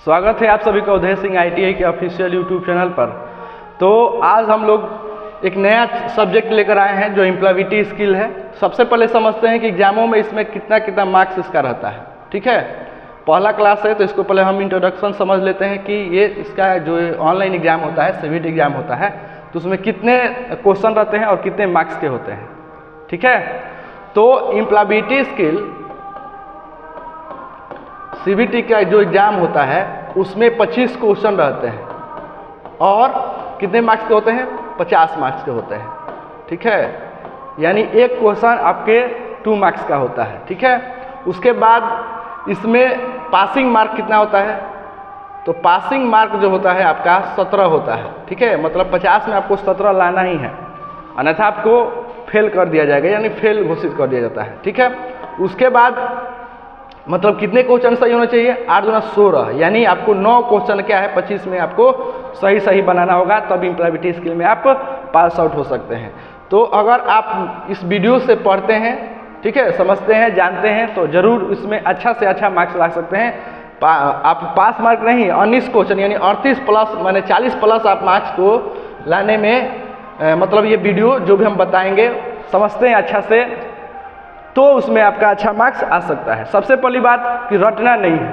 स्वागत है आप सभी का उदय सिंह ITI के ऑफिशियल यूट्यूब चैनल पर। तो आज हम लोग एक नया सब्जेक्ट लेकर आए हैं जो एम्प्लॉयबिलिटी स्किल है। सबसे पहले समझते हैं कि एग्जामों में इसमें कितना मार्क्स इसका रहता है। ठीक है, पहला क्लास है तो इसको पहले हम इंट्रोडक्शन समझ लेते हैं कि ये इसका जो ऑनलाइन एग्जाम होता है, CBT एग्जाम होता है, तो उसमें कितने क्वेश्चन रहते हैं और कितने मार्क्स के होते हैं। ठीक है, तो एम्प्लॉयबिलिटी स्किल CBT का जो एग्जाम होता है उसमें 25 क्वेश्चन रहते हैं और कितने मार्क्स के होते हैं? 50 मार्क्स के होते हैं। ठीक है, यानी एक क्वेश्चन आपके 2 मार्क्स का होता है। ठीक है, उसके बाद इसमें पासिंग मार्क कितना होता है? तो पासिंग मार्क जो होता है आपका 17 होता है। ठीक है, मतलब 50 में आपको 17 लाना ही है, अन्यथा आपको फेल कर दिया जाएगा, यानी फेल घोषित कर दिया जाता है। ठीक है, उसके बाद मतलब कितने क्वेश्चन सही होना चाहिए? 8 दूना 16, यानी आपको 9 क्वेश्चन क्या है 25 में आपको सही बनाना होगा, तब एम्प्लॉयबिलिटी स्किल में आप पास आउट हो सकते हैं। तो अगर आप इस वीडियो से पढ़ते हैं, ठीक है, समझते हैं, जानते हैं, तो जरूर इसमें अच्छा से अच्छा मार्क्स ला सकते हैं। आप पास मार्क नहीं, 19 क्वेश्चन यानी 38 प्लस माने 40 प्लस आप मार्क्स को लाने में मतलब ये वीडियो जो भी हम बताएंगे समझते हैं अच्छा से, तो उसमें आपका अच्छा मार्क्स आ सकता है। सबसे पहली बात कि रटना नहीं है,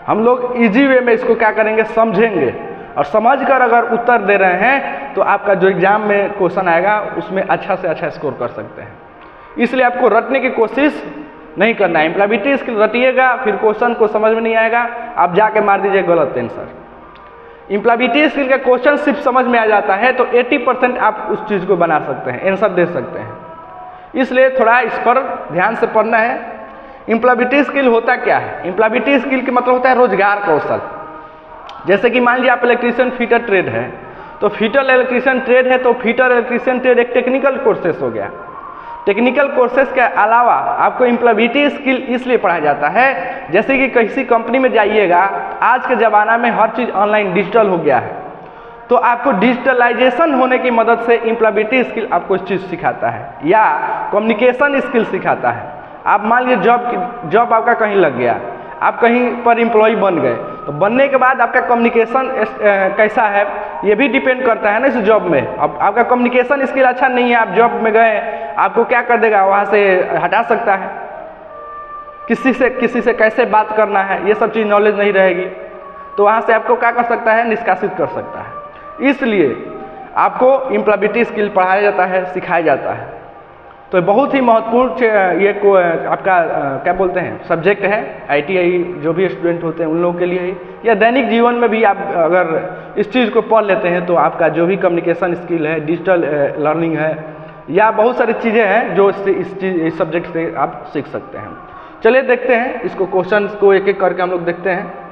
हम लोग इजी वे में इसको क्या करेंगे, समझेंगे, और समझकर अगर उत्तर दे रहे हैं तो आपका जो एग्जाम में क्वेश्चन आएगा उसमें अच्छा से अच्छा स्कोर कर सकते हैं। इसलिए आपको रटने की कोशिश नहीं करना है। एम्प्लॉयबिलिटी स्किल रटिएगा, फिर क्वेश्चन को समझ में नहीं आएगा, आप जाके मार दीजिए गलत आंसर। एम्प्लॉयबिलिटी स्किल का क्वेश्चन सिर्फ समझ में आ जाता है तो 80% आप उस चीज़ को बना सकते हैं, आंसर दे सकते हैं। इसलिए थोड़ा इस पर ध्यान से पढ़ना है। एम्प्लॉयबिलिटी स्किल होता क्या है? एम्प्लॉयबिलिटी स्किल का मतलब होता है रोजगार कौशल। जैसे कि मान लीजिए आप इलेक्ट्रीशियन फिटर ट्रेड है, तो फिटर इलेक्ट्रीशियन ट्रेड है, तो फिटर इलेक्ट्रीशियन ट्रेड एक टेक्निकल कोर्सेस हो गया। टेक्निकल कोर्सेस के अलावा आपको एम्प्लॉयबिलिटी स्किल इसलिए पढ़ाया जाता है, जैसे कि किसी कंपनी में जाइएगा, आज के ज़माना में हर चीज़ ऑनलाइन डिजिटल हो गया है, तो आपको डिजिटलाइजेशन होने की मदद से एम्प्लॉयबिलिटी स्किल आपको इस चीज़ सिखाता है, या कम्युनिकेशन स्किल सिखाता है। आप मान लीजिए जॉब आपका कहीं लग गया, आप कहीं पर एम्प्लॉय बन गए, तो बनने के बाद आपका कम्युनिकेशन कैसा है ये भी डिपेंड करता है ना इस जॉब में। अब आपका कम्युनिकेशन स्किल अच्छा नहीं है, आप जॉब में गए, आपको क्या कर देगा, वहाँ से हटा सकता है। किसी से कैसे बात करना है ये सब चीज़ नॉलेज नहीं रहेगी, तो वहाँ से आपको क्या कर सकता है, निष्कासित कर सकता है। इसलिए आपको एम्प्लॉयबिलिटी स्किल पढ़ाया जाता है, सिखाया जाता है। तो बहुत ही महत्वपूर्ण ये को आपका क्या बोलते हैं सब्जेक्ट है। ITI जो भी स्टूडेंट होते हैं उन लोगों के लिए ही, या दैनिक जीवन में भी आप अगर इस चीज़ को पढ़ लेते हैं तो आपका जो भी कम्युनिकेशन स्किल है, डिजिटल लर्निंग है, या बहुत सारी चीज़ें हैं जो इस सब्जेक्ट से आप सीख सकते हैं। चलिए देखते हैं इसको, क्वेश्चन को एक एक करके हम लोग देखते हैं।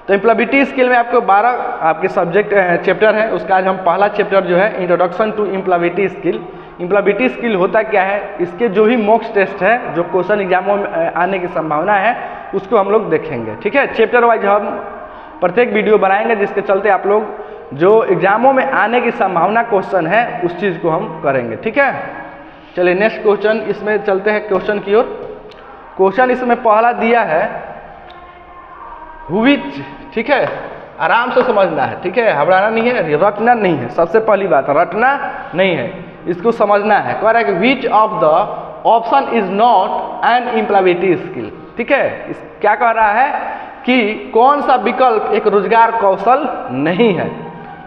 तो एम्प्लॉयबिलिटी स्किल में आपको 12 आपके सब्जेक्ट चैप्टर है, उसका आज हम पहला चैप्टर जो है introduction to employability skill. Employability skill होता क्या है, इसके जो भी मॉक टेस्ट है, जो क्वेश्चन एग्जामों में आने की संभावना है, उसको हम लोग देखेंगे। ठीक है, चैप्टर वाइज हम प्रत्येक वीडियो बनाएंगे, जिसके चलते आप लोग जो एग्जामों में आने की संभावना क्वेश्चन है उस चीज़ को हम करेंगे। ठीक है, चलिए नेक्स्ट क्वेश्चन इसमें चलते हैं क्वेश्चन की ओर। क्वेश्चन इसमें पहला दिया है व्हिच, ठीक है, आराम से समझना है, ठीक है, घबराना नहीं है, रटना नहीं है। सबसे पहली बात रटना नहीं है, इसको समझना है। कह रहा है कि which of the option is not an employability skill. ठीक है, क्या कह रहा है कि कौन सा विकल्प एक रोजगार कौशल नहीं है,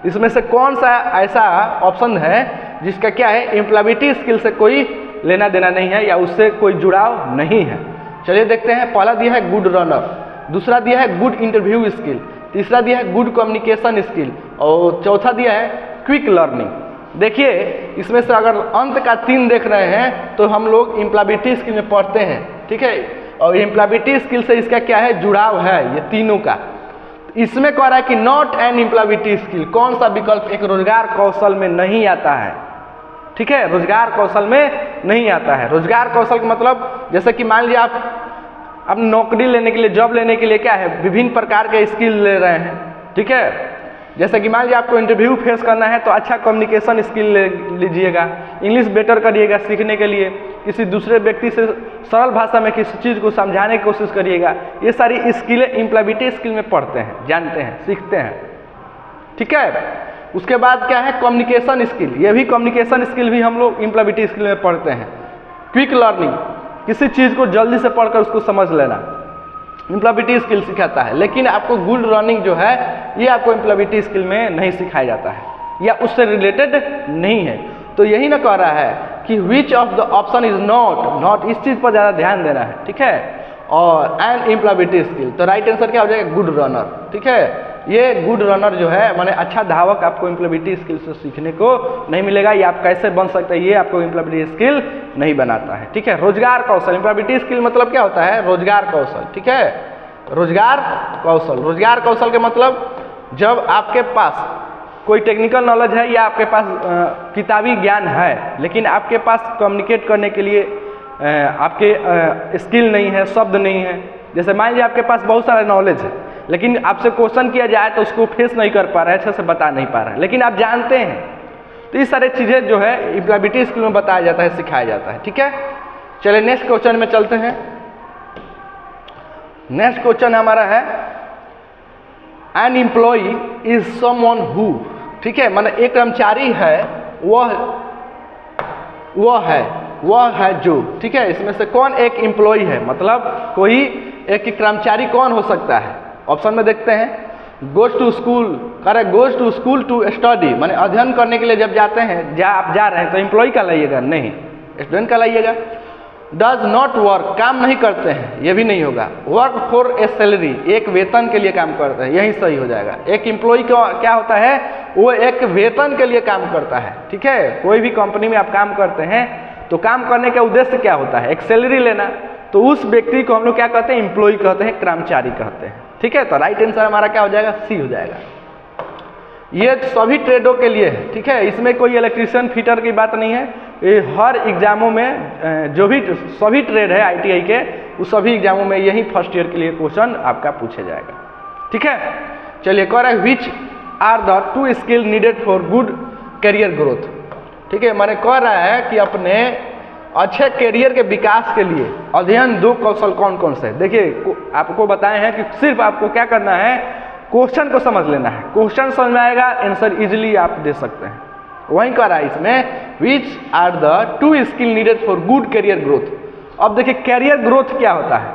इसमें से कौन सा ऐसा ऑप्शन है जिसका क्या है, एम्प्लॉयबिलिटी स्किल से कोई लेना देना नहीं है या उससे कोई जुड़ाव नहीं है। चलिए देखते हैं। पहला दिया है गुड रनर, दूसरा दिया है गुड इंटरव्यू स्किल, तीसरा दिया है गुड कम्युनिकेशन स्किल, और चौथा दिया है क्विक लर्निंग। देखिए इसमें से अगर अंत का 3 देख रहे हैं तो हम लोग एम्प्लॉयबिलिटी स्किल में पढ़ते हैं। ठीक है, और एम्प्लॉयबिलिटी स्किल से इसका क्या है, जुड़ाव है ये तीनों का। इसमें कह रहा है कि नॉट एन एम्प्लॉयबिलिटी स्किल, कौन सा विकल्प एक रोजगार कौशल में नहीं आता है। ठीक है, रोजगार कौशल में नहीं आता है। रोजगार कौशल का मतलब जैसे कि मान लीजिए आप नौकरी लेने के लिए, जॉब लेने के लिए क्या है, विभिन्न प्रकार के स्किल ले रहे हैं। ठीक है, जैसे कि मान लीजिए आपको इंटरव्यू फेस करना है तो अच्छा कम्युनिकेशन स्किल लीजिएगा, इंग्लिश बेटर करिएगा सीखने के लिए, किसी दूसरे व्यक्ति से सरल भाषा में किसी चीज़ को समझाने की कोशिश करिएगा। ये सारी स्किलें एम्प्लॉयबिलिटी स्किल में पढ़ते हैं, जानते हैं, सीखते हैं। ठीक है, उसके बाद क्या है कम्युनिकेशन स्किल, ये भी कम्युनिकेशन स्किल भी हम लोग एम्प्लॉयबिलिटी स्किल में पढ़ते हैं। क्विक लर्निंग, किसी चीज़ को जल्दी से पढ़कर उसको समझ लेना, एम्प्लॉयबिलिटी स्किल सिखाता है। लेकिन आपको गुड रनिंग जो है ये आपको एम्प्लॉयबिलिटी स्किल में नहीं सिखाया जाता है या उससे रिलेटेड नहीं है। तो यही ना कह रहा है कि which of the option is not, इस चीज़ पर ज़्यादा ध्यान देना है। ठीक है, और एंड एम्प्लॉयबिलिटी स्किल, तो राइट आंसर क्या हो जाएगा गुड रनर। ठीक है, ये गुड रनर जो है माने अच्छा धावक आपको एम्प्लॉयबिलिटी स्किल से सीखने को नहीं मिलेगा। ये आप कैसे बन सकते हैं ये आपको एम्प्लॉयबिलिटी स्किल नहीं बनाता है। ठीक है, रोजगार कौशल, एम्प्लॉयबिलिटी स्किल मतलब क्या होता है रोजगार कौशल। ठीक है, रोजगार कौशल, रोजगार कौशल के मतलब जब आपके पास कोई टेक्निकल नॉलेज है या आपके पास किताबी ज्ञान है लेकिन आपके पास कम्युनिकेट करने के लिए आपके स्किल नहीं है, शब्द नहीं है। जैसे मान लीजिए आपके पास बहुत सारा नॉलेज है लेकिन आपसे क्वेश्चन किया जाए तो उसको फेस नहीं कर पा रहे हैं, अच्छे से बता नहीं पा रहे हैं, लेकिन आप जानते हैं। तो ये सारी चीज़ें जो है एम्प्लॉयबिलिटी स्किल में बताया जाता है, सिखाया जाता है। ठीक है, चलिए नेक्स्ट क्वेश्चन में चलते हैं। नेक्स्ट क्वेश्चन हमारा है an employee is someone who, ठीक है, माने एक कर्मचारी है वह है जो, ठीक है, इसमें से कौन एक एम्प्लॉई है, मतलब कोई एक कर्मचारी कौन हो सकता है। ऑप्शन में देखते हैं goes to school, correct, goes to school to study, माने अध्ययन करने के लिए जब जाते हैं आप जा रहे हैं तो एम्प्लॉई का लाइएगा, नहीं स्टूडेंट का लाइएगा। डज नॉट वर्क, काम नहीं करते हैं, ये भी नहीं होगा। वर्क फॉर ए सैलरी, एक वेतन के लिए काम करते हैं, यही सही हो जाएगा। एक एम्प्लॉई क्या होता है, वो एक वेतन के लिए काम करता है। ठीक है, कोई भी कंपनी में आप काम करते हैं तो काम करने का उद्देश्य क्या होता है, एक सैलरी लेना। तो उस व्यक्ति को हम लोग क्या कहते हैं, एम्प्लॉई कहते हैं, कर्मचारी कहते हैं। ठीक है, तो राइट आंसर हमारा क्या हो जाएगा, सी हो जाएगा। ये सभी ट्रेडों के लिए है। ठीक है, इसमें कोई इलेक्ट्रीशियन फिटर की बात नहीं है। ये हर एग्जामों में जो भी सभी ट्रेड है ITI के, उस सभी एग्जामों में यही फर्स्ट ईयर के लिए क्वेश्चन आपका पूछा जाएगा। ठीक है, चलिए कह रहा है which are the 2 skill needed for good career growth. ठीक है, मैंने कह रहा है कि अपने अच्छे करियर के विकास के लिए अध्ययन 2 कौशल कौन कौन से। देखिए आपको बताए हैं कि सिर्फ आपको क्या करना है, क्वेश्चन को समझ लेना है। क्वेश्चन समझ में आएगा, आंसर इजीली आप दे सकते हैं। वहीं कर रहा है इसमें which are the 2 skill needed for good career growth. अब देखिए करियर ग्रोथ क्या होता है,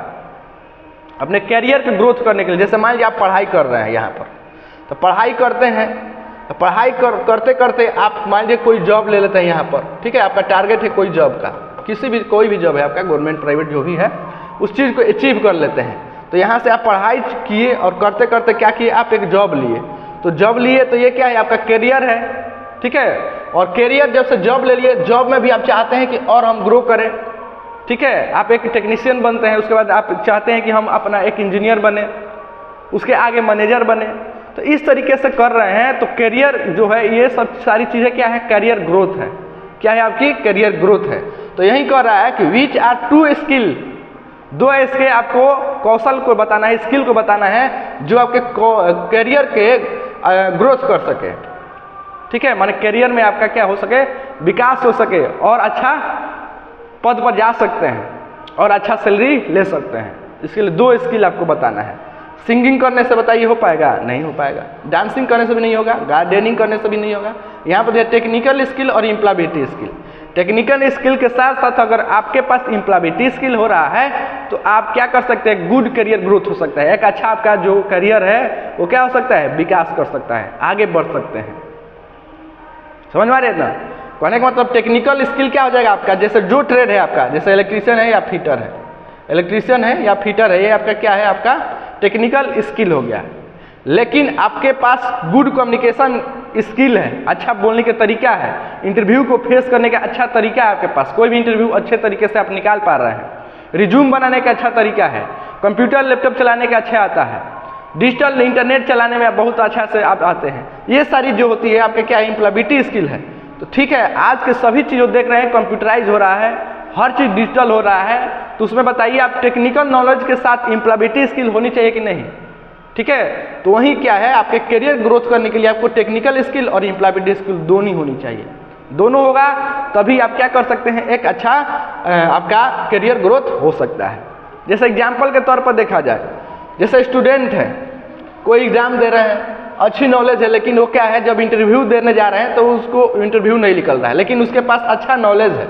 अपने करियर के ग्रोथ करने के लिए, जैसे मान लीजिए आप पढ़ाई कर रहे हैं यहाँ पर, तो पढ़ाई करते हैं, तो पढ़ाई करते करते आप मान लीजिए कोई जॉब ले लेते हैं यहाँ पर। ठीक है, आपका टारगेट है कोई जॉब का, कोई भी जॉब है आपका, गवर्नमेंट प्राइवेट जो भी है, उस चीज़ को अचीव कर लेते हैं। तो यहाँ से आप पढ़ाई किए और करते करते क्या किए, आप एक जॉब लिए। तो जॉब लिए तो ये क्या है, आपका करियर है। ठीक है, और करियर जब से जॉब ले लिए, जॉब में भी आप चाहते हैं कि और हम ग्रो करें। ठीक है, आप एक टेक्नीशियन बनते हैं, उसके बाद आप चाहते हैं कि हम अपना एक इंजीनियर बने, उसके आगे मैनेजर बने। तो इस तरीके से कर रहे हैं। तो करियर जो है, ये सब सारी चीज़ें क्या है, करियर ग्रोथ है। क्या है आपकी करियर ग्रोथ है। तो यही कह रहा है कि विच आर 2 स्किल, 2 इसके आपको कौशल को बताना है, स्किल को बताना है जो आपके करियर के ग्रोथ कर सके। ठीक है, माने करियर में आपका क्या हो सके, विकास हो सके और अच्छा पद पर जा सकते हैं और अच्छा सैलरी ले सकते हैं। इसके लिए 2 स्किल आपको बताना है। सिंगिंग करने से बताइए हो पाएगा, नहीं हो पाएगा। डांसिंग करने से भी नहीं होगा, गार्डनिंग करने से भी नहीं होगा। यहाँ पर टेक्निकल स्किल और एम्प्लॉयबिलिटी स्किल। टेक्निकल स्किल के साथ साथ अगर आपके पास एम्प्लॉयबिलिटी स्किल हो रहा है तो आप क्या कर सकते हैं, गुड करियर ग्रोथ हो सकता है। एक अच्छा आपका जो करियर है वो क्या हो सकता है, विकास कर सकता है, आगे बढ़ सकते हैं। समझ में आ रहे हैं ना, कहने का मतलब टेक्निकल स्किल क्या हो जाएगा आपका, जैसे जो ट्रेड है आपका, जैसे इलेक्ट्रीशियन है या फिटर है, इलेक्ट्रीशियन है या फिटर है, ये आपका क्या है, आपका टेक्निकल स्किल हो गया। लेकिन आपके पास गुड कम्युनिकेशन स्किल है, अच्छा बोलने का तरीका है, इंटरव्यू को फेस करने का अच्छा तरीका है आपके पास, कोई भी इंटरव्यू अच्छे तरीके से आप निकाल पा रहे हैं, रिज्यूम बनाने का अच्छा तरीका है, कंप्यूटर लैपटॉप चलाने का अच्छा आता है, डिजिटल इंटरनेट चलाने में बहुत अच्छा से आप आते हैं। ये सारी जो होती है आपके क्या है, एम्प्लॉयबिलिटी स्किल है। तो ठीक है, आज के सभी चीज़ों देख रहे हैं कंप्यूटराइज हो रहा है, हर चीज़ डिजिटल हो रहा है। तो उसमें बताइए आप टेक्निकल नॉलेज के साथ एम्प्लॉयबिलिटी स्किल होनी चाहिए कि नहीं, ठीक है। तो वही क्या है, आपके करियर ग्रोथ करने के लिए आपको टेक्निकल स्किल और एम्प्लॉयबिलिटी स्किल दोनों होनी चाहिए। दोनों होगा तभी आप क्या कर सकते हैं, एक अच्छा आपका करियर ग्रोथ हो सकता है। जैसे एग्जाम्पल के तौर पर देखा जाए, जैसे स्टूडेंट है, कोई एग्जाम दे रहे हैं, अच्छी नॉलेज है, लेकिन वो क्या है, जब इंटरव्यू देने जा रहे हैं तो उसको इंटरव्यू नहीं निकल रहा है, लेकिन उसके पास अच्छा नॉलेज है।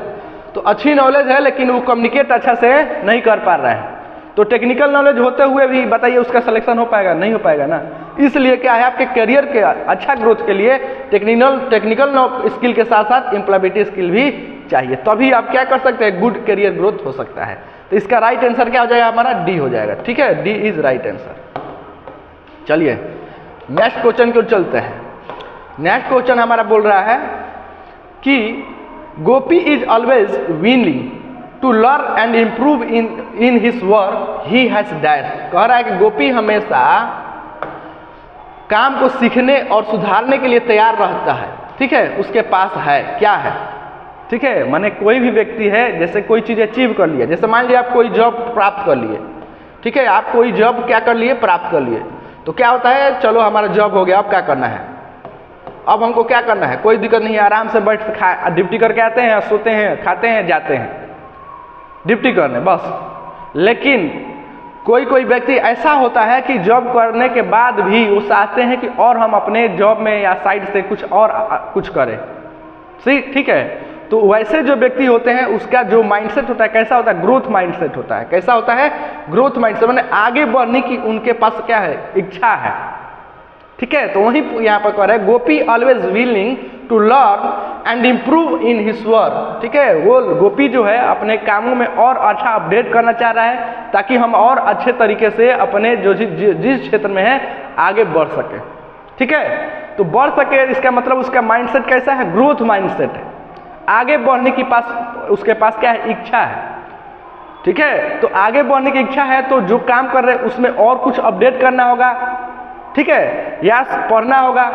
तो अच्छी नॉलेज है लेकिन वो कम्युनिकेट अच्छा से नहीं कर पा रहा है, तो टेक्निकल नॉलेज होते हुए भी बताइए उसका सिलेक्शन हो पाएगा? नहीं हो पाएगा ना। इसलिए क्या है, आपके करियर के अच्छा ग्रोथ के लिए टेक्निकल स्किल के साथ साथ एम्प्लॉयबिलिटी स्किल भी चाहिए, तभी आप क्या कर सकते हैं, गुड करियर ग्रोथ हो सकता है। तो इसका राइट आंसर क्या हो जाएगा, हमारा डी हो जाएगा। ठीक है, डी इज राइट आंसर। चलिए नेक्स्ट क्वेश्चन को चलते हैं। नेक्स्ट क्वेश्चन हमारा बोल रहा है कि Gopi is always willing to learn and improve in his work he has dash. कह रहा है कि गोपी हमेशा काम को सीखने और सुधारने के लिए तैयार रहता है। ठीक है, उसके पास है, क्या है? ठीक है, माने कोई भी व्यक्ति है, जैसे कोई चीज़ अचीव कर लिया, जैसे मान लीजिए आप कोई जॉब प्राप्त कर लिए। ठीक है, आप कोई जॉब क्या कर लिए, प्राप्त कर लिए, तो क्या होता है, चलो हमारा जॉब हो गया, अब क्या करना है, अब हमको क्या करना है, कोई दिक्कत नहीं है, आराम से बैठ ड्यूटी करके आते हैं, सोते हैं, खाते हैं, जाते हैं ड्यूटी करने, बस। लेकिन कोई कोई व्यक्ति ऐसा होता है कि जॉब करने के बाद भी वो चाहते हैं कि और हम अपने जॉब में या साइड से कुछ करें। ठीक है, तो वैसे जो व्यक्ति होते हैं उसका जो माइंडसेट होता है कैसा होता है, ग्रोथ माइंडसेट होता है। कैसा होता है, ग्रोथ माइंडसेट, माने आगे बढ़ने की उनके पास क्या है, इच्छा है। ठीक है, तो वही यहाँ पर कह रहा है Gopi always willing to learn and improve in his work. ठीक है, वो गोपी जो है अपने कामों में और अच्छा अपडेट करना चाह रहा है ताकि हम और अच्छे तरीके से अपने जो जिस क्षेत्र में है आगे बढ़ सके। ठीक है, तो बढ़ सके इसका मतलब उसका माइंडसेट कैसा है, ग्रोथ माइंडसेट है, आगे बढ़ने की उसके पास क्या है, इच्छा है। ठीक है, तो आगे बढ़ने की इच्छा है तो जो काम कर रहे हैं उसमें और कुछ अपडेट करना होगा। ठीक है, या पढ़ना होगा।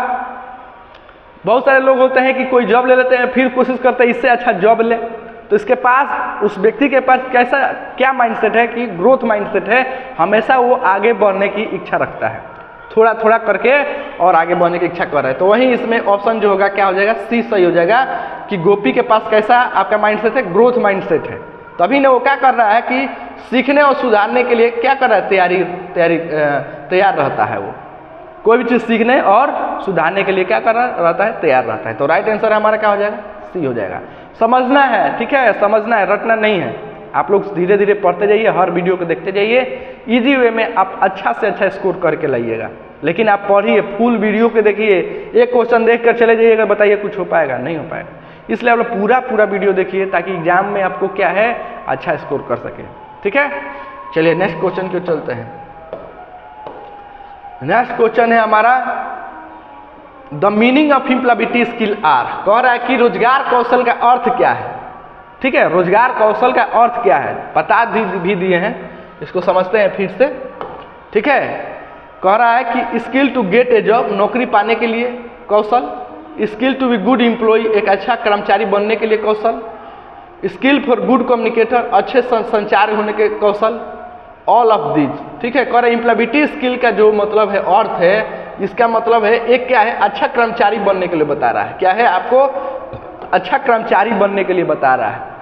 बहुत सारे लोग होते हैं कि कोई जॉब ले लेते हैं फिर कोशिश करते हैं इससे अच्छा जॉब ले, तो इसके पास, उस व्यक्ति के पास कैसा क्या माइंडसेट है कि ग्रोथ माइंडसेट है, हमेशा वो आगे बढ़ने की इच्छा रखता है, थोड़ा थोड़ा करके और आगे बढ़ने की इच्छा कर रहा है। तो वहीं इसमें ऑप्शन जो होगा क्या हो जाएगा, सी सही हो जाएगा कि गोपी के पास कैसा आपका माइंडसेट है, ग्रोथ माइंडसेट है। तभी ना वो क्या कर रहा है कि सीखने और सुधारने के लिए क्या कर रहा है, तैयार रहता है। वो कोई भी चीज़ सीखने और सुधारने के लिए क्या कर रहा रहता है, तैयार रहता है। तो राइट आंसर हमारा क्या हो जाएगा, सी हो जाएगा। समझना है, ठीक है, समझना है, रटना नहीं है। आप लोग धीरे धीरे पढ़ते जाइए, हर वीडियो को देखते जाइए, इजी वे में आप अच्छा से अच्छा स्कोर करके लाइएगा। लेकिन आप पढ़िए, फुल वीडियो के देखिए, एक क्वेश्चन देख कर चले जाइएगा, बताइए कुछ हो पाएगा, नहीं हो पाएगा। इसलिए आप लोग पूरा वीडियो देखिए ताकि एग्जाम में आपको क्या है, अच्छा स्कोर कर सके। ठीक है, चलिए नेक्स्ट क्वेश्चन क्यों चलते हैं। नेक्स्ट क्वेश्चन है हमारा the meaning of employability skill are. कह रहा है कि रोजगार कौशल का अर्थ क्या है। ठीक है, रोजगार कौशल का अर्थ क्या है, बता भी दिए हैं, इसको समझते हैं फिर से। ठीक है, कह रहा है कि skill to get a job, नौकरी पाने के लिए कौशल, skill to be good employ, एक अच्छा कर्मचारी बनने के लिए कौशल, स्किल फॉर गुड कम्युनिकेटर, अच्छे संचार होने के कौशल, ऑल ऑफ दीज। ठीक है, कह रहा है एम्प्लॉयबिलिटी स्किल का जो मतलब है, अर्थ है, इसका मतलब है एक क्या है, अच्छा कर्मचारी बनने के लिए बता रहा है। क्या है, आपको अच्छा कर्मचारी बनने के लिए बता रहा है।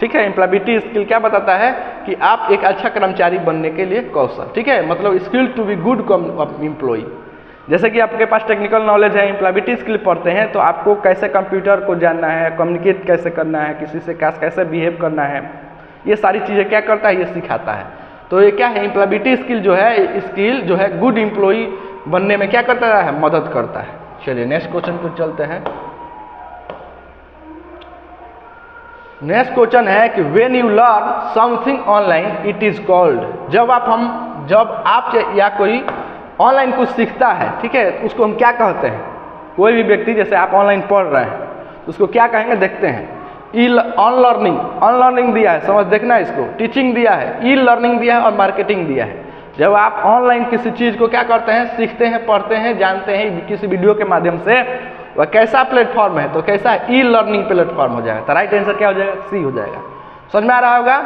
ठीक है, एम्प्लॉयबिलिटी स्किल क्या बताता है कि आप एक अच्छा कर्मचारी बनने के लिए कौशल। ठीक है, मतलब skill to be good employ. जैसे कि आपके पास टेक्निकल नॉलेज है, एम्प्लॉयबिलिटी स्किल पढ़ते हैं तो आपको कैसे कंप्यूटर को जानना है, कम्युनिकेट कैसे करना है, किसी से कैसे बिहेव करना है, ये सारी चीज़ें क्या करता है, ये सिखाता है। तो ये क्या है, एम्प्लॉयबिलिटी स्किल जो है, स्किल जो है गुड एम्प्लॉय बनने में क्या करता है, मदद करता है। चलिए नेक्स्ट क्वेश्चन को चलते हैं। नेक्स्ट क्वेश्चन है कि when you learn something online it is called. जब आप या कोई ऑनलाइन कुछ सीखता है, ठीक है, उसको हम क्या कहते हैं। कोई भी व्यक्ति, जैसे आप ऑनलाइन पढ़ रहे हैं तो उसको क्या कहेंगे, देखते हैं, ऑनलर्निंग दिया है, समझ देखना है इसको, टीचिंग दिया है, ई लर्निंग दिया है और मार्केटिंग दिया है। जब आप ऑनलाइन किसी चीज़ को क्या करते हैं, सीखते हैं, पढ़ते हैं, जानते हैं किसी वीडियो के माध्यम से, वह कैसा प्लेटफॉर्म है, तो कैसा ई लर्निंग प्लेटफॉर्म हो जाएगा। तो राइट आंसर क्या हो जाएगा, सी हो जाएगा। समझ में आ रहा होगा।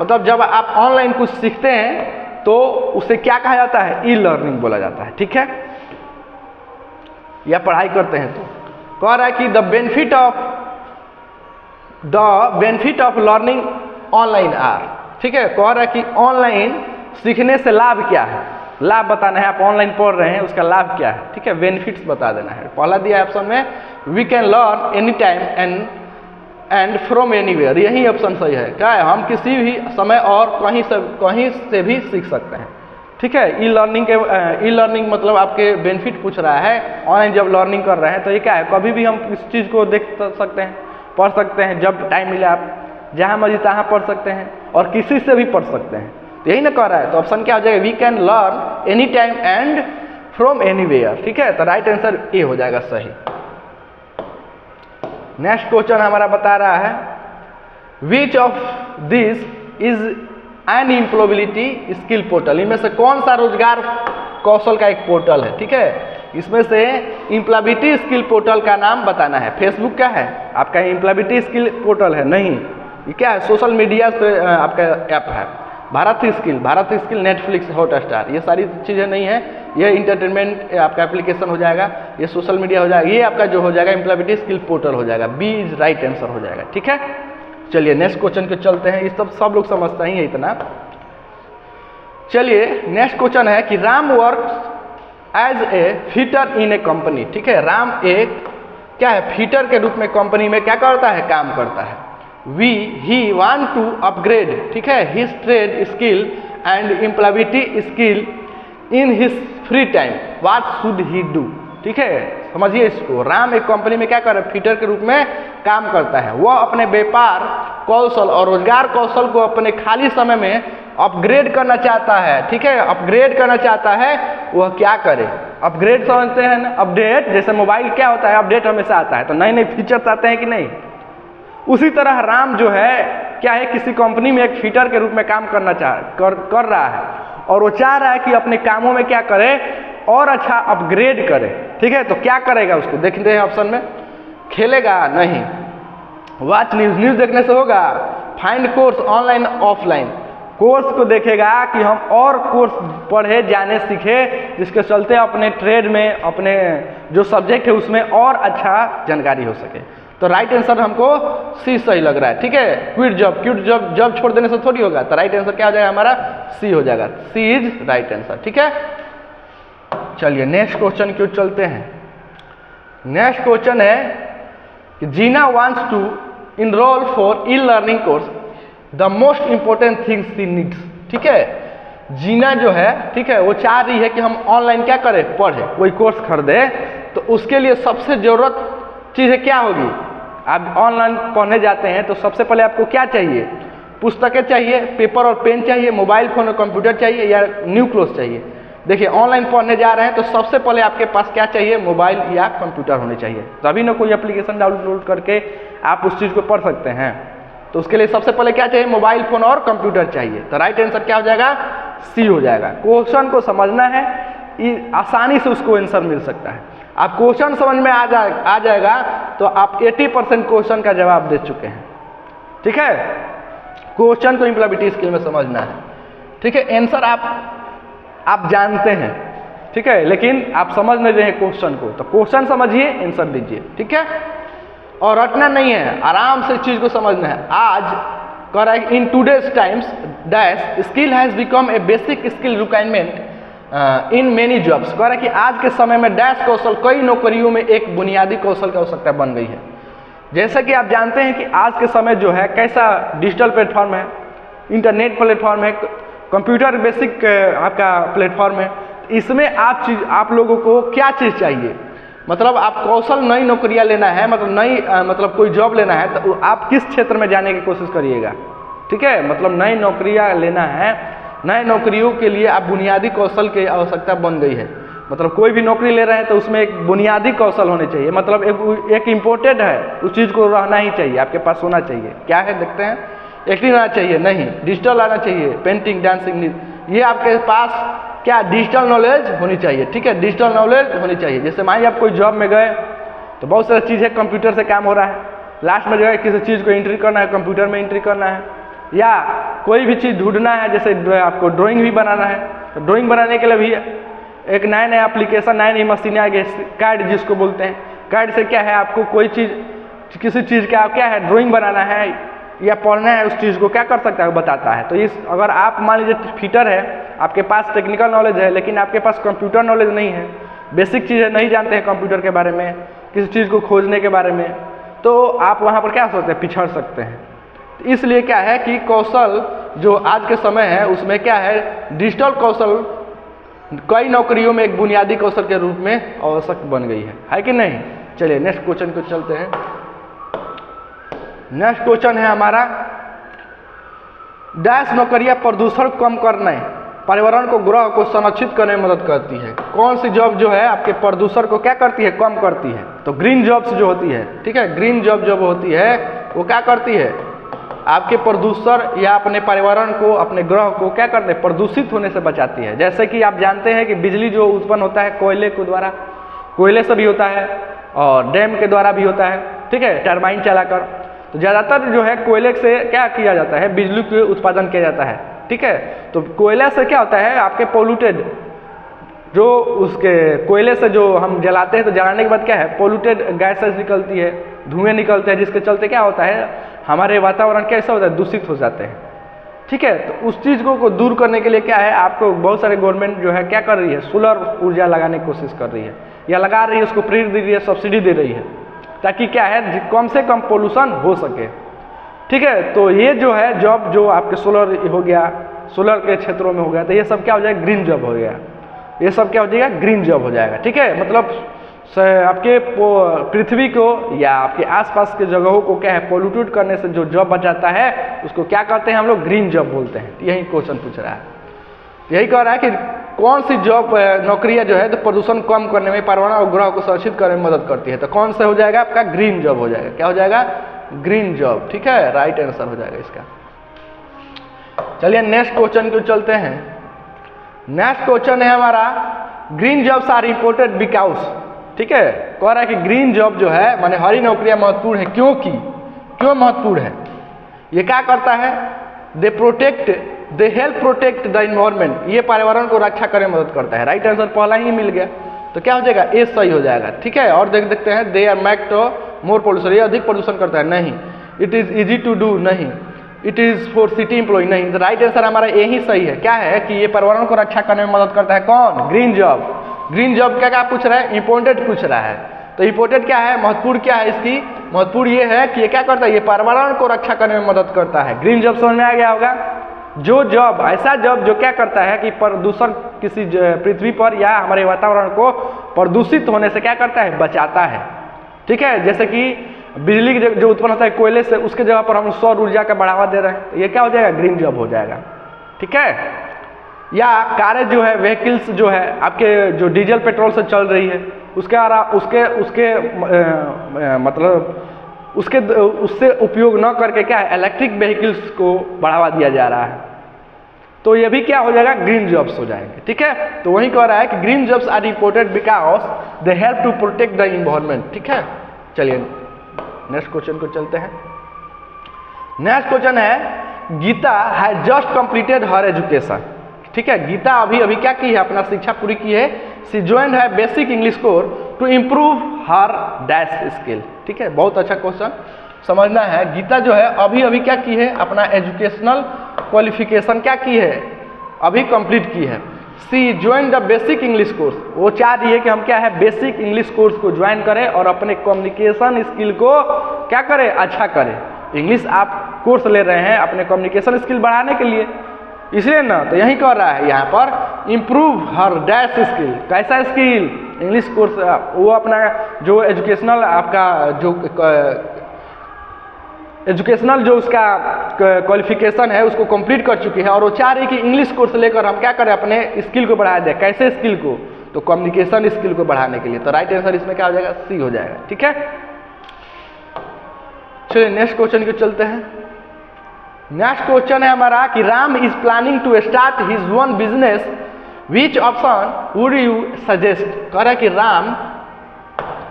मतलब जब आप ऑनलाइन कुछ सीखते हैं तो उसे क्या कहा जाता है? ई लर्निंग बोला जाता है। ठीक है, या पढ़ाई करते हैं तो कह रहा है कि the benefit of learning online are, ठीक है, कह रहा है कि ऑनलाइन सीखने से लाभ क्या है, लाभ बताना है। आप ऑनलाइन पढ़ रहे हैं, उसका लाभ क्या है, ठीक है, बेनिफिट्स बता देना है। पहला दिया है ऑप्शन में, we can learn any time and from anywhere, यही ऑप्शन सही है। क्या है? हम किसी भी समय और कहीं से भी सीख सकते हैं। ठीक है, ई लर्निंग मतलब आपके बेनिफिट पूछ रहा है। ऑनलाइन जब लर्निंग कर रहे हैं तो ये क्या है, कभी भी हम इस चीज़ को देख सकते हैं, पढ़ सकते हैं, जब टाइम मिले आप जहाँ मर्जी तहाँ पढ़ सकते हैं और किसी से भी पढ़ सकते हैं। तो यही ना कह रहा है, तो ऑप्शन क्या हो जाएगा? We can learn any time and from anywhere. ठीक है, तो राइट आंसर ए हो जाएगा सही। नेक्स्ट क्वेश्चन हमारा बता रहा है, which of this is an employability skill portal, इनमें से कौन सा रोजगार कौशल का एक पोर्टल है? ठीक है, इसमें से एम्प्लॉयबिलिटी स्किल पोर्टल का नाम बताना है। फेसबुक क्या है? आपका एम्प्लॉयबिलिटी स्किल पोर्टल है? नहीं, ये क्या है? सोशल मीडिया पे आपका ऐप है। भारत स्किल, नेटफ्लिक्स, हॉटस्टार, ये सारी चीज़ें नहीं है। ये इंटरटेनमेंट आपका एप्लीकेशन हो जाएगा, ये सोशल मीडिया हो जाएगा, ये आपका जो हो जाएगा एम्प्लॉयबिलिटी स्किल पोर्टल हो जाएगा। बी इज राइट आंसर हो जाएगा। ठीक है, चलिए नेक्स्ट क्वेश्चन को चलते हैं। इस सब लोग समझते ही है इतना। चलिए नेक्स्ट क्वेश्चन है कि Ram works as a fitter in a company. ठीक है, राम एक क्या है? फिटर के रूप में कंपनी में क्या करता है? काम करता है। ही वांट टू अपग्रेड, ठीक है, his trade skill and employability skill in his free time, what should he do? ठीक है, समझिए इसको। राम एक कंपनी में क्या कर रहा है? फिटर के रूप में काम करता है। वह अपने व्यापार कौशल और रोजगार कौशल को अपने खाली समय में अपग्रेड करना चाहता है। ठीक है, अपग्रेड करना चाहता है, वह क्या करे? अपग्रेड समझते हैं ना, अपडेट, जैसे मोबाइल क्या होता है? अपडेट हमेशा आता है, तो नए नए फीचर्स आते हैं कि नहीं? उसी तरह राम जो है क्या है, किसी कंपनी में एक फिटर के रूप में काम करना कर रहा है और वो चाह रहा है कि अपने कामों में क्या करे और अच्छा अपग्रेड करे। ठीक है, तो क्या करेगा उसको देखते हैं ऑप्शन में। खेलेगा? नहीं। वॉच न्यूज़ देखने से होगा? Find course online offline, course को देखेगा कि हम और कोर्स पढ़े, जाने, सीखे, जिसके चलते अपने ट्रेड में, अपने जो सब्जेक्ट है उसमें और अच्छा जानकारी हो सके। तो राइट आंसर हमको सी सही लग रहा है। ठीक है, क्विट जॉब छोड़ देने से थोड़ी होगा, तो राइट आंसर क्या हो जाएगा हमारा? सी हो जाएगा। सी इज राइट आंसर। ठीक है, चलिए नेक्स्ट क्वेश्चन क्यों चलते हैं। नेक्स्ट क्वेश्चन है कि Gina wants to enroll for e learning course, the most important things she needs. ठीक है, जीना जो है, ठीक है, वो चाह रही है कि हम ऑनलाइन क्या करें? पढ़े, कोई कोर्स खरीदे। तो उसके लिए सबसे जरूरत चीज़ें क्या होगी? आप ऑनलाइन पढ़ने जाते हैं तो सबसे पहले आपको क्या चाहिए? पुस्तकें चाहिए, पेपर और पेन चाहिए, मोबाइल फोन और कंप्यूटर चाहिए, या न्यू क्लोथ चाहिए? देखिए, ऑनलाइन पढ़ने जा रहे हैं तो सबसे पहले आपके पास क्या चाहिए? मोबाइल या कंप्यूटर होने चाहिए, तभी ना कोई एप्लीकेशन डाउनलोड करके आप उस चीज़ को पढ़ सकते हैं। तो उसके लिए सबसे पहले क्या चाहिए? मोबाइल फोन और कंप्यूटर चाहिए। तो राइट आंसर क्या हो जाएगा? सी हो जाएगा। क्वेश्चन को समझना है, आसानी से उसको आंसर मिल सकता है। आप क्वेश्चन समझ में आ जाएगा तो आप 80% क्वेश्चन का जवाब दे चुके हैं। ठीक है, क्वेश्चन को एम्प्लॉयबिलिटी स्किल में समझना है। ठीक है, आंसर आप जानते हैं, ठीक है, लेकिन आप समझ नहीं रहे हैं क्वेश्चन को, तो क्वेश्चन समझिए, आंसर दीजिए। ठीक है, और रटना नहीं है, आराम से चीज को समझना है। आज कह रहा है in today's times dash skill has become a basic skill requirement in many jobs. कह रहा है कि आज के समय में डैश कौशल कई नौकरियों में एक बुनियादी कौशल की आवश्यकता बन गई है। जैसा कि आप जानते हैं कि आज के समय जो है कैसा डिजिटल प्लेटफॉर्म है, इंटरनेट प्लेटफॉर्म है, कंप्यूटर बेसिक आपका प्लेटफॉर्म है। इसमें आप लोगों को क्या चीज़ चाहिए? मतलब आप कौशल, नई नौकरियां लेना है, मतलब कोई जॉब लेना है, तो आप किस क्षेत्र में जाने की कोशिश करिएगा? ठीक है, मतलब नई नौकरियां लेना है, नए नौकरियों के लिए आप बुनियादी कौशल की आवश्यकता बन गई है। मतलब कोई भी नौकरी ले रहे हैं तो उसमें एक बुनियादी कौशल होने चाहिए, मतलब एक इम्पोर्टेंट है, उस चीज़ को रहना ही चाहिए, आपके पास होना चाहिए। क्या है देखते हैं, एक्टिंग आना चाहिए? नहीं। डिजिटल आना चाहिए? पेंटिंग, डांसिंग, ये आपके पास क्या डिजिटल नॉलेज होनी चाहिए। ठीक है, डिजिटल नॉलेज होनी चाहिए। जैसे मान लीजिए आप कोई जॉब में गए तो बहुत सारी चीज़ है, कंप्यूटर से काम हो रहा है, लास्ट में जो है किसी चीज़ को एंट्री करना है, कंप्यूटर में एंट्री करना है, या कोई भी चीज़ ढूंढना है, जैसे आपको ड्राइंग भी बनाना है, तो ड्राइंग बनाने के लिए भी एक नया नया एप्लीकेशन, नई नई मशीनें आ गई, कैड जिसको बोलते हैं। कैड से क्या है, आपको कोई चीज़, किसी चीज़ का क्या है, ड्राइंग बनाना है या पढ़ना है, उस चीज़ को क्या कर सकता है, बताता है। तो इस अगर आप मान लीजिए फिटर है, आपके पास टेक्निकल नॉलेज है, लेकिन आपके पास कंप्यूटर नॉलेज नहीं है, बेसिक चीज़ें नहीं जानते हैं कंप्यूटर के बारे में, किसी चीज़ को खोजने के बारे में, तो आप वहाँ पर क्या सोचते हैं, पिछड़ सकते हैं। तो इसलिए क्या है कि कौशल जो आज के समय है उसमें क्या है, डिजिटल कौशल कई नौकरियों में एक बुनियादी कौशल के रूप में आवश्यक बन गई है कि नहीं। चलिए नेक्स्ट क्वेश्चन को चलते हैं। नेक्स्ट क्वेश्चन है हमारा, डैश नौकरियां प्रदूषण कम करने, पर्यावरण को, ग्रह को संरक्षित करने में मदद करती है। कौन सी जॉब जो है आपके प्रदूषण को क्या करती है, कम करती है? तो ग्रीन जॉब्स जो होती है, ठीक है, ग्रीन जॉब जो होती है वो क्या करती है, आपके प्रदूषण या अपने पर्यावरण को, अपने ग्रह को क्या करते हैं, प्रदूषित होने से बचाती है। जैसे कि आप जानते हैं कि बिजली जो उत्पन्न होता है कोयले के द्वारा, कोयले से भी होता है और डैम के द्वारा भी होता है, ठीक है, टरबाइन चलाकर। तो ज़्यादातर जो है कोयले से क्या किया जाता है, बिजली के उत्पादन किया जाता है, ठीक है। तो कोयला से क्या होता है, आपके पोल्यूटेड जो उसके कोयले से जो हम जलाते हैं, तो जलाने के बाद क्या है, पोल्यूटेड गैसेस निकलती है, धुएं निकलते हैं, जिसके चलते क्या होता है, हमारे वातावरण कैसा होता है, दूषित हो जाते हैं, ठीक है। तो उस चीज़ को दूर करने के लिए क्या है, आपको बहुत सारे गवर्नमेंट जो है क्या कर रही है, सोलर ऊर्जा लगाने की कोशिश कर रही है या लगा रही है, उसको प्रेरित दे रही है, सब्सिडी दे रही है, ताकि क्या है, कम से कम पोल्यूशन हो सके, ठीक है। तो ये जो है जॉब जो आपके सोलर हो गया, सोलर के क्षेत्रों में हो गया, तो ये सब क्या हो जाएगा, ग्रीन जॉब हो गया, ये सब क्या हो जाएगा, ग्रीन जॉब हो जाएगा, ठीक है। मतलब आपके पृथ्वी को या आपके आसपास के जगहों को क्या है, पोल्यूटेड करने से जो जॉब बचाता है उसको क्या कहते हैं हम लोग, ग्रीन जॉब बोलते हैं। यही क्वेश्चन पूछ रहा है, यही कह रहा है कि कौन सी जॉब नौकरियां जो है तो प्रदूषण कम करने में, पर्यावरण और ग्रह को संरक्षित करने में मदद करती है। तो कौन सा हो जाएगा आपका, ग्रीन जॉब हो जाएगा। क्या हो जाएगा, ग्रीन जॉब, ठीक है, राइट आंसर हो जाएगा इसका। चलिए नेक्स्ट क्वेश्चन को चलते हैं। नेक्स्ट क्वेश्चन है हमारा, green jobs are important because, ठीक है, कह रहा है कि ग्रीन जॉब जो है माने हरी नौकरियां महत्वपूर्ण है, क्योंकि क्यों महत्वपूर्ण है, ये क्या करता है, they help protect the environment, ये पर्यावरण को रक्षा करने में मदद करता है। राइट आंसर पहला ही मिल गया, तो क्या हो जाएगा, ए सही हो जाएगा, ठीक है। और देखते हैं, they are make to more pollution, ये अधिक प्रदूषण करता है, नहीं। It is easy to do, नहीं। It is for city employ, नहीं। तो राइट आंसर हमारा ए ही सही है। क्या है कि ये पर्यावरण को रक्षा करने में मदद करता है, कौन, ग्रीन जॉब। ग्रीन जॉब क्या क्या पूछ रहा है, इंपॉर्टेंट पूछ रहा है। तो इंपॉर्टेंट क्या है, महत्वपूर्ण क्या है इसकी, महत्वपूर्ण ये है कि ये क्या करता है, ये पर्यावरण को रक्षा करने में मदद करता है। ग्रीन जॉब समझ में आ गया होगा, जो जॉब, ऐसा जॉब जो क्या करता है कि प्रदूषण किसी पृथ्वी पर या हमारे वातावरण को प्रदूषित होने से क्या करता है, बचाता है, ठीक है। जैसे कि बिजली जो उत्पन्न होता है कोयले से, उसके जगह पर हम सौर ऊर्जा का बढ़ावा दे रहे हैं, तो ये क्या हो जाएगा, ग्रीन जॉब हो जाएगा, ठीक है। या कारें जो है, व्हीकल्स जो है आपके जो डीजल पेट्रोल से चल रही है, उससे उपयोग न करके क्या है, इलेक्ट्रिक व्हीकल्स को बढ़ावा दिया जा रहा है, तो ये भी क्या हो जाएगा, ग्रीन जॉब्स हो जाएंगे, ठीक है। तो वही कह रहा है कि green jobs are important because they help to protect the environment, ठीक है। चलिए नेक्स्ट क्वेश्चन को चलते हैं। नेक्स्ट क्वेश्चन है, Geeta has just completed her education, ठीक है। गीता अभी अभी क्या की है, अपना शिक्षा पूरी की है। सी ज्वाइंड है basic English course to improve her dash skill, ठीक है। बहुत अच्छा क्वेश्चन समझना है। गीता जो है अभी अभी क्या की है, अपना एजुकेशनल क्वालिफिकेशन क्या की है, अभी कंप्लीट की है। She join the basic English course, वो चाह रही है कि हम क्या है, बेसिक इंग्लिश कोर्स को ज्वाइन करें और अपने कम्युनिकेशन स्किल को क्या करें, अच्छा करें। इंग्लिश आप कोर्स ले रहे हैं अपने कम्युनिकेशन स्किल बढ़ाने के लिए, इसलिए ना, तो यही कह रहा है यहाँ पर, इम्प्रूव हर डैश स्किल, कैसा स्किल, इंग्लिश कोर्स, वो अपना जो एजुकेशनल आपका जो एजुकेशनल जो उसका क्वालिफिकेशन है उसको कंप्लीट कर चुकी है, और वो चाह रही कि इंग्लिश कोर्स लेकर हम क्या करें, अपने स्किल को बढ़ा दें। कैसे स्किल को, तो कम्युनिकेशन स्किल को बढ़ाने के लिए। तो राइट आंसर इसमें क्या हो जाएगा, सी हो जाएगा, ठीक है। चलिए नेक्स्ट क्वेश्चन को चलते हैं। नेक्स्ट क्वेश्चन है हमारा कि Ram is planning to start his own business, which option would you suggest. कह रहा है कि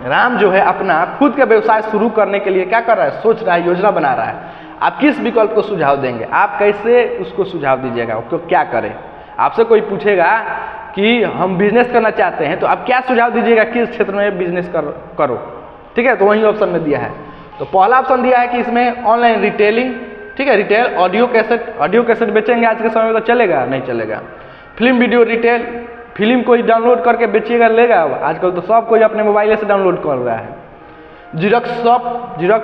राम जो है अपना खुद का व्यवसाय शुरू करने के लिए क्या कर रहा है, सोच रहा है, योजना बना रहा है। आप किस विकल्प को सुझाव देंगे, आप कैसे उसको सुझाव दीजिएगा, उसको क्या करें। आपसे कोई पूछेगा कि हम बिजनेस करना चाहते हैं तो आप क्या सुझाव दीजिएगा, किस क्षेत्र में बिजनेस करो, ठीक है। तो वही ऑप्शन में दिया है। तो पहला ऑप्शन दिया है कि इसमें ऑनलाइन रिटेलिंग, ठीक है, रिटेल ऑडियो कैसेट बेचेंगे, आज के समय में तो चलेगा नहीं चलेगा। फिल्म वीडियो रिटेल, फिल्म कोई डाउनलोड करके बेचिएगा लेगा, आजकल तो सब कोई अपने मोबाइल से डाउनलोड कर रहा है। जिरोक्स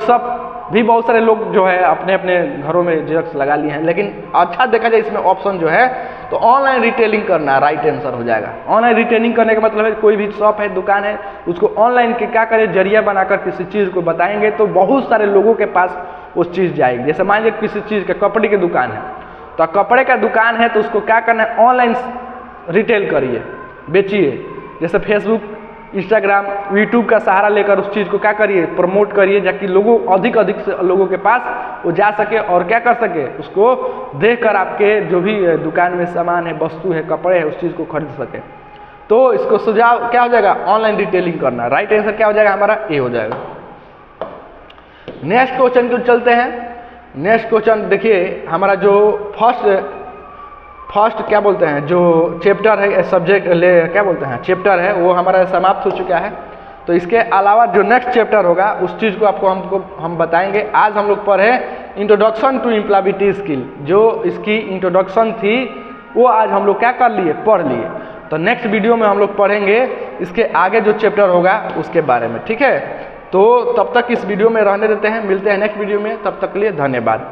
शॉप भी बहुत सारे लोग जो है अपने अपने घरों में जिरोक्स लगा लिए हैं, लेकिन अच्छा देखा जाए इसमें ऑप्शन जो है तो ऑनलाइन रिटेलिंग करना राइट आंसर हो जाएगा। ऑनलाइन रिटेलिंग करने का मतलब है कोई भी शॉप है, दुकान है, उसको ऑनलाइन के क्या करें, जरिया बनाकर किसी चीज़ को बताएंगे तो बहुत सारे लोगों के पास उस चीज़ जाएगी। जैसे मान लीजिए किसी चीज़ का कपड़े की दुकान है, तो कपड़े का दुकान है तो उसको क्या करना है, ऑनलाइन रिटेल करिए, बेचिए। जैसे फेसबुक, इंस्टाग्राम, यूट्यूब का सहारा लेकर उस चीज़ को क्या करिए, प्रमोट करिए, ताकि लोगों अधिक से लोगों के पास वो जा सके और क्या कर सके, उसको देखकर आपके जो भी दुकान में सामान है, वस्तु है, कपड़े है, उस चीज़ को खरीद सके। तो इसको सुझाव क्या हो जाएगा, ऑनलाइन रिटेलिंग करना। राइट आंसर क्या हो जाएगा हमारा, ए हो जाएगा। नेक्स्ट क्वेश्चन को चलते हैं। नेक्स्ट क्वेश्चन देखिए, हमारा जो फर्स्ट क्या बोलते हैं, जो चैप्टर है, सब्जेक्ट क्या बोलते हैं, चैप्टर है, वो हमारा समाप्त हो चुका है। तो इसके अलावा जो नेक्स्ट चैप्टर होगा उस चीज़ को हम बताएंगे। आज हम लोग पढ़े इंट्रोडक्शन टू एम्प्लॉयबिलिटी स्किल, जो इसकी इंट्रोडक्शन थी वो आज हम लोग क्या कर लिए, पढ़ लिए। तो नेक्स्ट वीडियो में हम लोग पढ़ेंगे इसके आगे जो चैप्टर होगा उसके बारे में, ठीक है। तो तब तक इस वीडियो में रहने देते हैं, मिलते हैं नेक्स्ट वीडियो में, तब तक के लिए धन्यवाद।